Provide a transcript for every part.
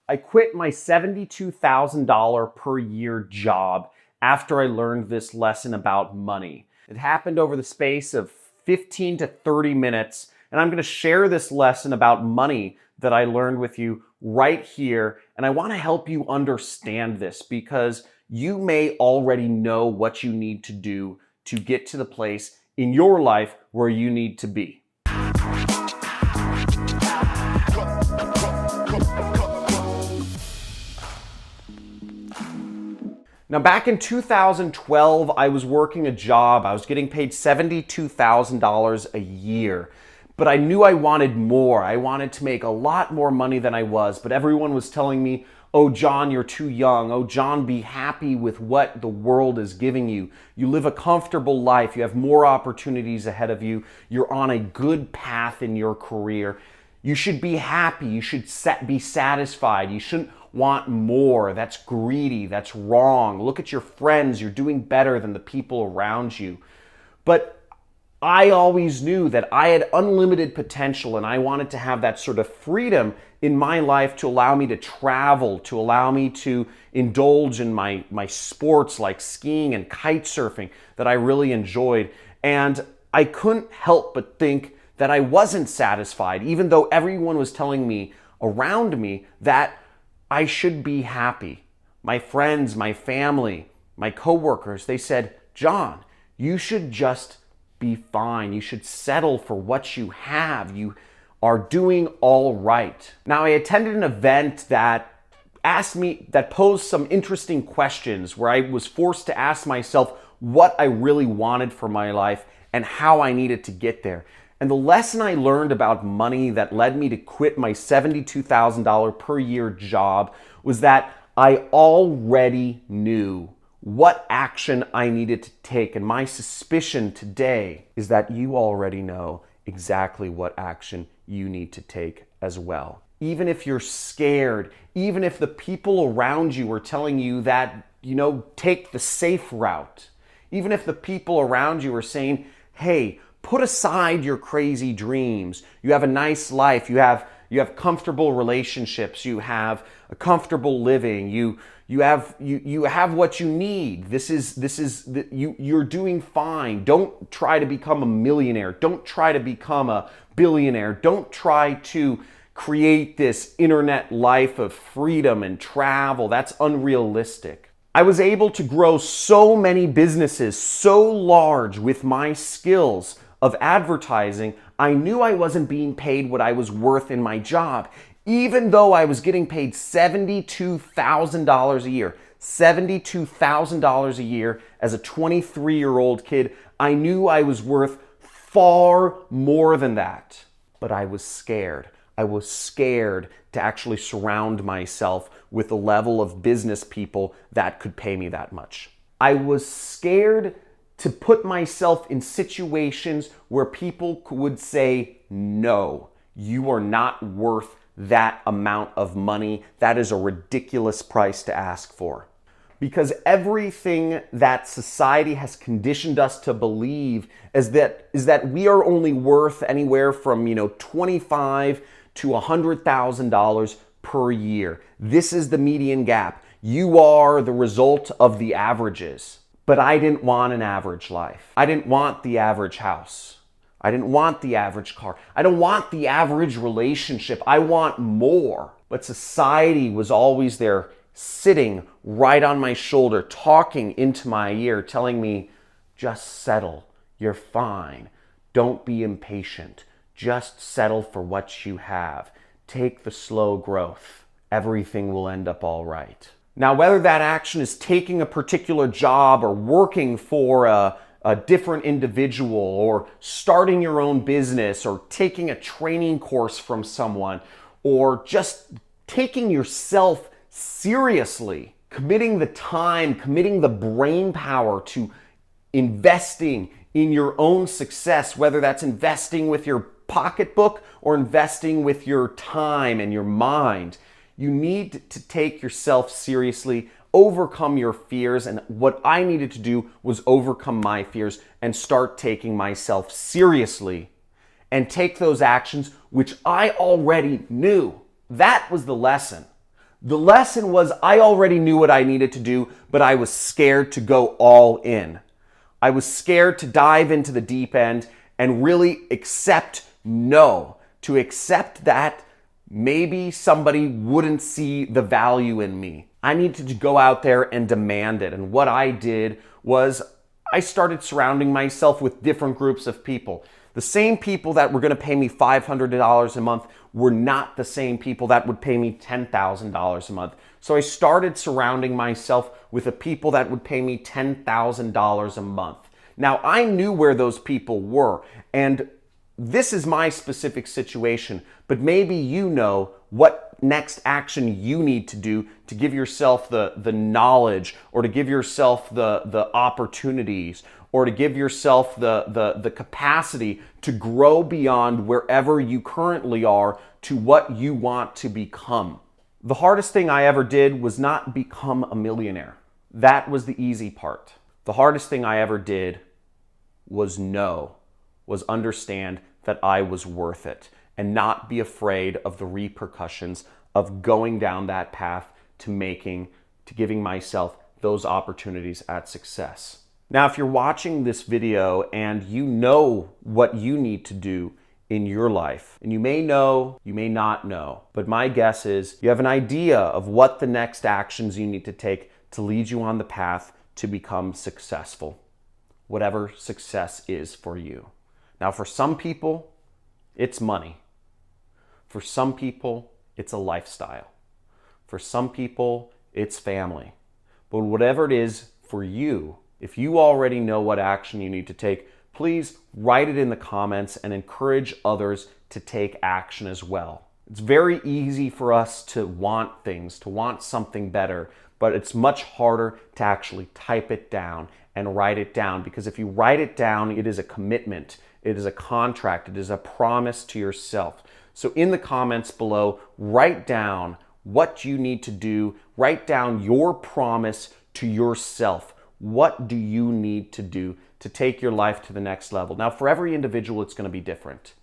I quit my $72,000 per year job after I learned this lesson about money. It happened over the space of 15 to 30 minutes, and I'm going to share this lesson about money that I learned with you right here. And I want to help you understand this because you may already know what you need to do to get to the place in your life where you need to be. Now, back in 2012, I was working a job. I was getting paid $72,000 a year. But I knew I wanted more. I wanted to make a lot more money than I was. But everyone was telling me, oh, John, you're too young. Oh, John, be happy with what the world is giving you. You live a comfortable life. You have more opportunities ahead of you. You're on a good path in your career. You should be happy. You should be satisfied. You shouldn't want more. That's greedy. That's wrong. Look at your friends. You're doing better than the people around you. But I always knew that I had unlimited potential and I wanted to have that sort of freedom in my life to allow me to travel, to allow me to indulge in my sports like skiing and kite surfing that I really enjoyed. And I couldn't help but think that I wasn't satisfied, even though everyone was telling me around me that I should be happy. My friends, my family, my coworkers, they said, John, you should just be fine. You should settle for what you have. You are doing all right. Now, I attended an event that posed some interesting questions where I was forced to ask myself what I really wanted for my life and how I needed to get there. And the lesson I learned about money that led me to quit my $72,000 per year job was that I already knew what action I needed to take. And my suspicion today is that you already know exactly what action you need to take as well. Even if you're scared, even if the people around you are telling you that, take the safe route, even if the people around you are saying, hey, put aside your crazy dreams. You have a nice life. You have comfortable relationships. You have a comfortable living. You have what you need. You're doing fine. Don't try to become a millionaire. Don't try to become a billionaire. Don't try to create this internet life of freedom and travel. That's unrealistic. I was able to grow so many businesses so large with my skills of advertising. I knew I wasn't being paid what I was worth in my job, even though I was getting paid $72,000 a year. $72,000 a year as a 23-year-old kid. I knew I was worth far more than that, but I was scared. I was scared to actually surround myself with a level of business people that could pay me that much. I was scared to put myself in situations where people would say, no, you are not worth that amount of money. That is a ridiculous price to ask for. Because everything that society has conditioned us to believe is that we are only worth anywhere from $25,000 to $100,000 per year. This is the median gap. You are the result of the averages. But I didn't want an average life. I didn't want the average house. I didn't want the average car. I don't want the average relationship. I want more. But society was always there, sitting right on my shoulder, talking into my ear, telling me, just settle. You're fine. Don't be impatient. Just settle for what you have. Take the slow growth. Everything will end up all right. Now, whether that action is taking a particular job or working for a different individual or starting your own business or taking a training course from someone or just taking yourself seriously, committing the time, committing the brain power to investing in your own success, whether that's investing with your pocketbook or investing with your time and your mind. You need to take yourself seriously, overcome your fears, and what I needed to do was overcome my fears and start taking myself seriously and take those actions which I already knew. That was the lesson. The lesson was I already knew what I needed to do, but I was scared to go all in. I was scared to dive into the deep end and really accept no, to accept that maybe somebody wouldn't see the value in me. I needed to go out there and demand it. And what I did was I started surrounding myself with different groups of people. The same people that were going to pay me $500 a month were not the same people that would pay me $10,000 a month. So I started surrounding myself with the people that would pay me $10,000 a month. Now, I knew where those people were, and this is my specific situation, but maybe you know what next action you need to do to give yourself the knowledge, or to give yourself the opportunities, or to give yourself the capacity to grow beyond wherever you currently are to what you want to become. The hardest thing I ever did was not become a millionaire. That was the easy part. The hardest thing I ever did was understand that I was worth it and not be afraid of the repercussions of going down that path to giving myself those opportunities at success. Now, if you're watching this video and you know what you need to do in your life, and you may know, you may not know, but my guess is you have an idea of what the next actions you need to take to lead you on the path to become successful, whatever success is for you. Now, for some people, it's money. For some people, it's a lifestyle. For some people, it's family. But whatever it is for you, if you already know what action you need to take, please write it in the comments and encourage others to take action as well. It's very easy for us to want things, to want something better, but it's much harder to actually type it down and write it down, because if you write it down, it is a commitment, it is a contract, it is a promise to yourself. So in the comments below, write down what you need to do, write down your promise to yourself. What do you need to do to take your life to the next level? Now, for every individual, it's going to be different.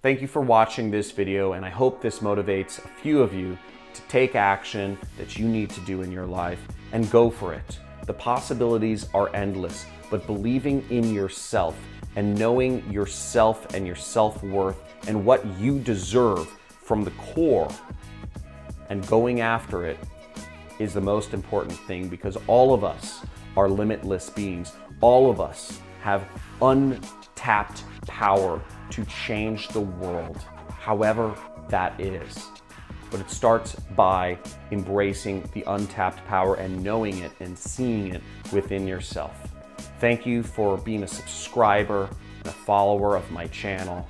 Thank you for watching this video, and I hope this motivates a few of you to take action that you need to do in your life and go for it. The possibilities are endless, but believing in yourself and knowing yourself and your self-worth and what you deserve from the core and going after it is the most important thing, because all of us are limitless beings. All of us have untapped power to change the world, however that is. But it starts by embracing the untapped power and knowing it and seeing it within yourself. Thank you for being a subscriber and a follower of my channel.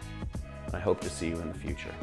I hope to see you in the future.